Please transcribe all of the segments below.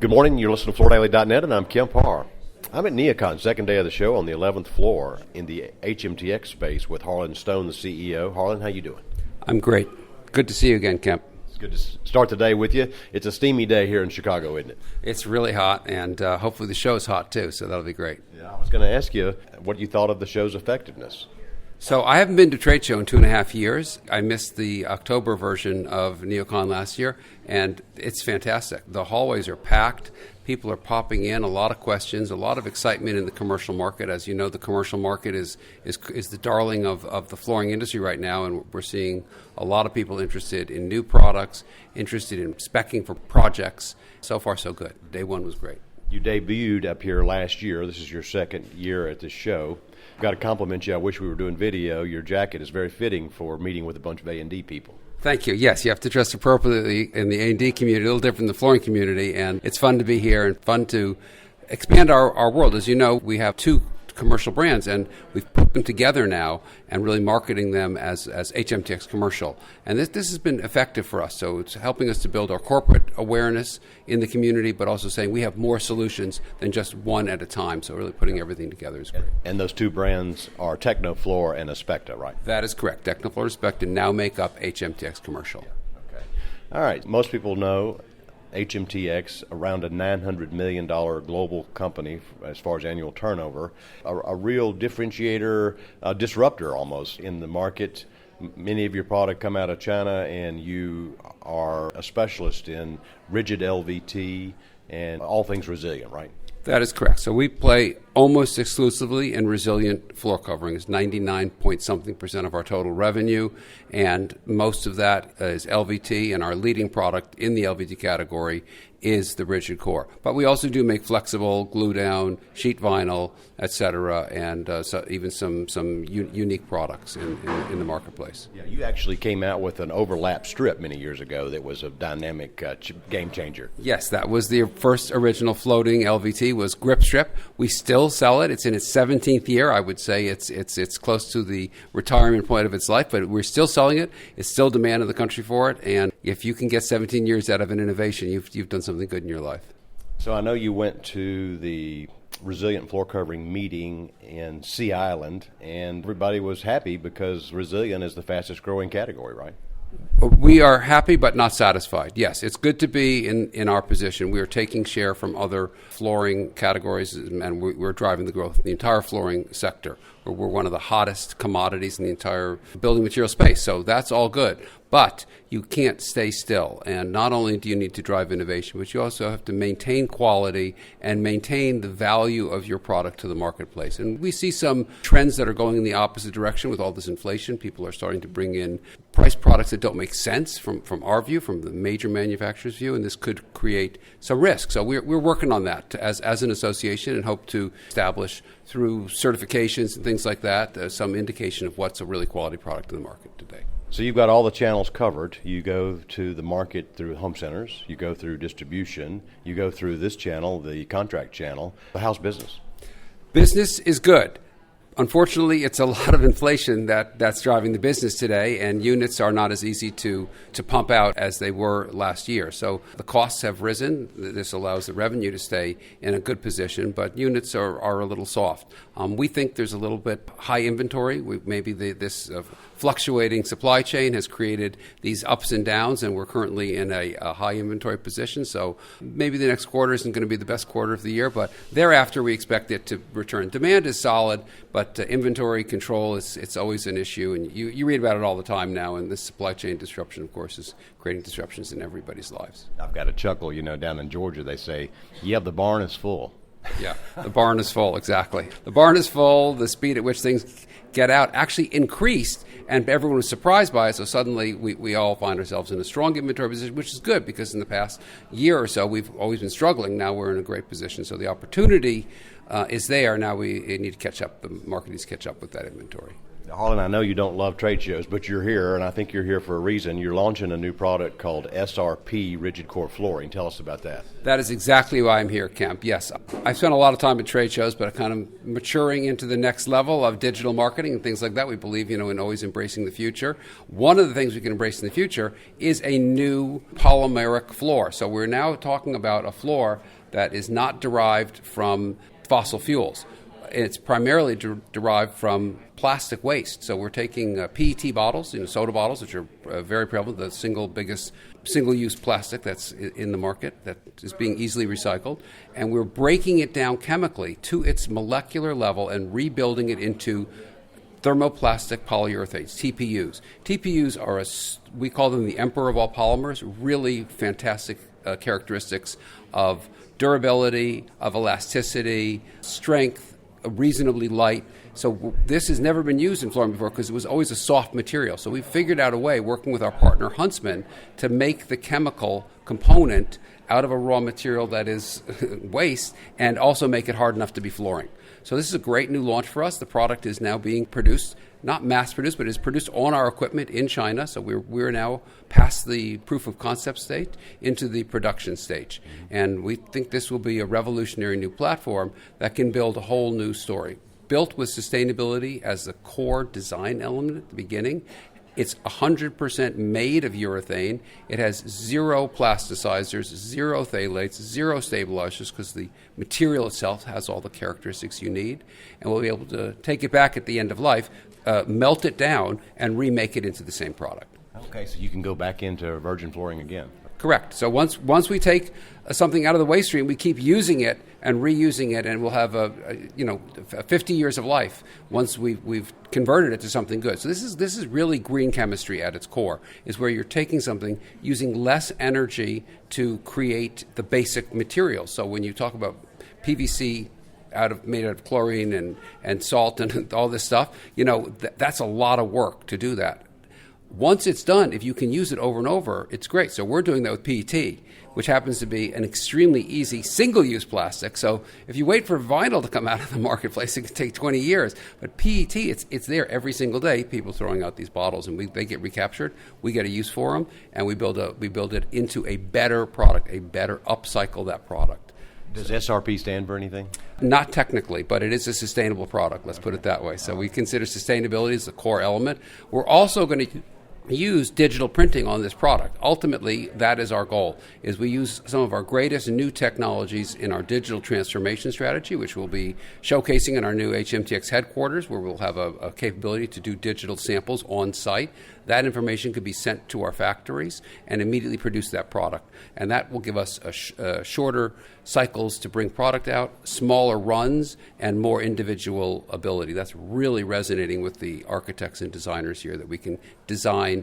Good morning. You're listening to FloorDaily.net, and I'm Kemp Harr. I'm at NeoCon, second day of the show, on the 11th floor in the HMTX space with Harlan Stone, the CEO. Harlan, how you doing? I'm great. Good to see you again, Kemp. It's good to start the day with you. It's a steamy day here in Chicago, isn't it? It's really hot, and hopefully the show's hot too, so that'll be great. Yeah, I was going to ask you what you thought of the show's effectiveness. So I haven't been to a trade show in 2.5 years. I missed the October version of NeoCon last year, and it's fantastic. The hallways are packed. People are popping in, a lot of questions, a lot of excitement in the commercial market. As you know, the commercial market is the darling of the flooring industry right now, and we're seeing a lot of people interested in new products, interested in speccing for projects. So far, so good. Day one was great. You debuted up here last year. This is your second year at the show. I've got to compliment you. I wish we were doing video. Your jacket is very fitting for meeting with a bunch of A&D people. Thank you. Yes, you have to dress appropriately in the A&D community, a little different than the flooring community, and it's fun to be here and fun to expand our world. As you know, we have two commercial brands, and we've put them together now and really marketing them as HMTX Commercial. And this has been effective for us, so it's helping us to build our corporate awareness in the community, but also saying we have more solutions than just one at a time, so really putting everything together is great. And those two brands are Technofloor and Aspecta, right? That is correct. Technofloor and Aspecta now make up HMTX Commercial. Okay. All right. Most people know HMTX, around a $900 million global company as far as annual turnover, a real differentiator, a disruptor almost in the market. Many of your product come out of China, and you are a specialist in rigid LVT and all things resilient, right? That is correct. So we play almost exclusively in resilient floor coverings, 99-point-something% of our total revenue, and most of that is LVT, and our leading product in the LVT category is the rigid core. But we also do make flexible, glue-down, sheet vinyl, etc., and so even some unique products in the marketplace. Yeah, you actually came out with an overlap strip many years ago that was a dynamic game changer. Yes, that was the first original floating LVT, was Grip Strip. We still sell it. It's in its 17th year. I would say it's close to the retirement point of its life, but we're still selling it. It's still demand in the country for it, and if you can get 17 years out of an innovation, you've done something good in your life. So I know you went to the Resilient Floor Covering meeting in Sea Island, and everybody was happy because resilient is the fastest growing category, right? We are happy but not satisfied. Yes, it's good to be in our position. We are taking share from other flooring categories, and we're driving the growth in the entire flooring sector. We're one of the hottest commodities in the entire building material space, so that's all good. But you can't stay still, and not only do you need to drive innovation, but you also have to maintain quality and maintain the value of your product to the marketplace. And we see some trends that are going in the opposite direction with all this inflation. People are starting to bring in price products that don't make sense from our view, from the major manufacturer's view, and this could create some risk. So we're working on that as an association, and hope to establish through certifications and things like that some indication of what's a really quality product in the market today. So you've got all the channels covered. You go to the market through home centers, you go through distribution, you go through this channel, the contract channel. How's business? Business is good. Unfortunately, it's a lot of inflation that's driving the business today, and units are not as easy to pump out as they were last year. So the costs have risen. This allows the revenue to stay in a good position, but units are a little soft. We think there's a little bit high inventory. Maybe this fluctuating supply chain has created these ups and downs, and we're currently in a high inventory position. So maybe the next quarter isn't going to be the best quarter of the year, but thereafter we expect it to return. Demand is solid, but inventory control, it's always an issue, and you read about it all the time now, and this supply chain disruption, of course, is creating disruptions in everybody's lives. I've got a chuckle, down in Georgia they say, yeah, the barn is full. Yeah, the barn is full, exactly. The barn is full, the speed at which things get out actually increased, and everyone was surprised by it, so suddenly we all find ourselves in a strong inventory position, which is good, because in the past year or so we've always been struggling. Now we're in a great position, so the opportunity is there. Now we need to catch up. The market needs to catch up with that inventory. Harlan, I know you don't love trade shows, but you're here, and I think you're here for a reason. You're launching a new product called SRP Rigid Core Flooring. Tell us about that. That is exactly why I'm here, Kemp. Yes, I've spent a lot of time at trade shows, but kind of maturing into the next level of digital marketing and things like that. We believe, in always embracing the future. One of the things we can embrace in the future is a new polymeric floor. So we're now talking about a floor that is not derived from fossil fuels. It's primarily derived from plastic waste. So we're taking PET bottles, soda bottles, which are very prevalent, the single-use plastic that's in the market that is being easily recycled, and we're breaking it down chemically to its molecular level and rebuilding it into thermoplastic polyurethanes, TPUs. TPUs are, we call them the emperor of all polymers, really fantastic characteristics of durability, of elasticity, strength, reasonably light. So this has never been used in flooring before because it was always a soft material. So we figured out a way, working with our partner Huntsman, to make the chemical component out of a raw material that is waste and also make it hard enough to be flooring. So this is a great new launch for us. The product is now being produced, not mass produced, but is produced on our equipment in China. So we're now past the proof of concept stage into the production stage. And we think this will be a revolutionary new platform that can build a whole new story. Built with sustainability as the core design element at the beginning. It's 100% made of urethane. It has zero plasticizers, zero phthalates, zero stabilizers because the material itself has all the characteristics you need. And we'll be able to take it back at the end of life, melt it down, and remake it into the same product. Okay, so you can go back into virgin flooring again. Correct. So once we take something out of the waste stream, we keep using it and reusing it, and we'll have 50 years of life once we've converted it to something good. So this is really green chemistry at its core, is where you're taking something, using less energy to create the basic material. So when you talk about PVC made out of chlorine and salt and all this stuff, that's a lot of work to do that. Once it's done, if you can use it over and over, it's great. So we're doing that with PET, which happens to be an extremely easy single-use plastic. So if you wait for vinyl to come out of the marketplace, it can take 20 years. But PET, it's there every single day, people throwing out these bottles, and they get recaptured. We get a use for them, and we build it into a better product, a better upcycle that product. Does SRP stand for anything? Not technically, but it is a sustainable product, let's put it that way. So we consider sustainability as the core element. We're also going to use digital printing on this product. Ultimately, that is our goal, is we use some of our greatest new technologies in our digital transformation strategy, which we'll be showcasing in our new HMTX headquarters, where we'll have a capability to do digital samples on site. That information could be sent to our factories and immediately produce that product. And that will give us shorter cycles to bring product out, smaller runs, and more individual ability. That's really resonating with the architects and designers here, that we can design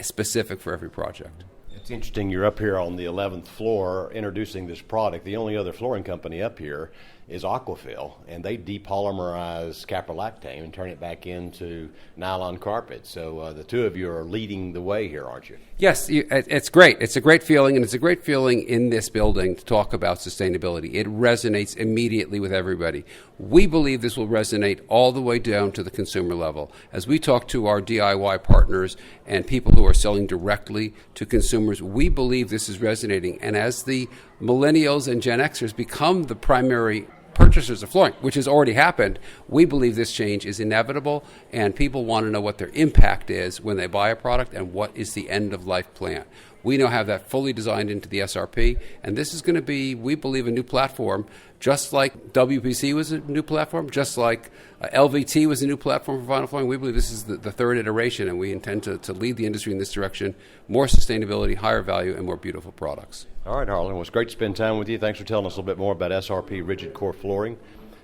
specific for every project. It's interesting, you're up here on the 11th floor introducing this product. The only other flooring company up here is Aquafil, and they depolymerize caprolactane and turn it back into nylon carpet. So the two of you are leading the way here, aren't you? Yes, it's great. It's a great feeling, and it's a great feeling in this building to talk about sustainability. It resonates immediately with everybody. We believe this will resonate all the way down to the consumer level. As we talk to our DIY partners and people who are selling directly to consumers, we believe this is resonating. And as the millennials and Gen Xers become the primary purchasers of flooring, which has already happened, we believe this change is inevitable, and people want to know what their impact is when they buy a product and what is the end-of-life plan. We now have that fully designed into the SRP, and this is going to be, we believe, a new platform, just like WPC was a new platform, just like LVT was a new platform for vinyl flooring. We believe this is the third iteration, and we intend to lead the industry in this direction: more sustainability, higher value, and more beautiful products. All right, Harlan. Well, it's great to spend time with you. Thanks for telling us a little bit more about SRP Rigid Core Flooring.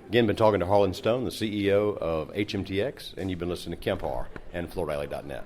Again, been talking to Harlan Stone, the CEO of HMTX, and you've been listening to Kemp Harr and FloorValley.net.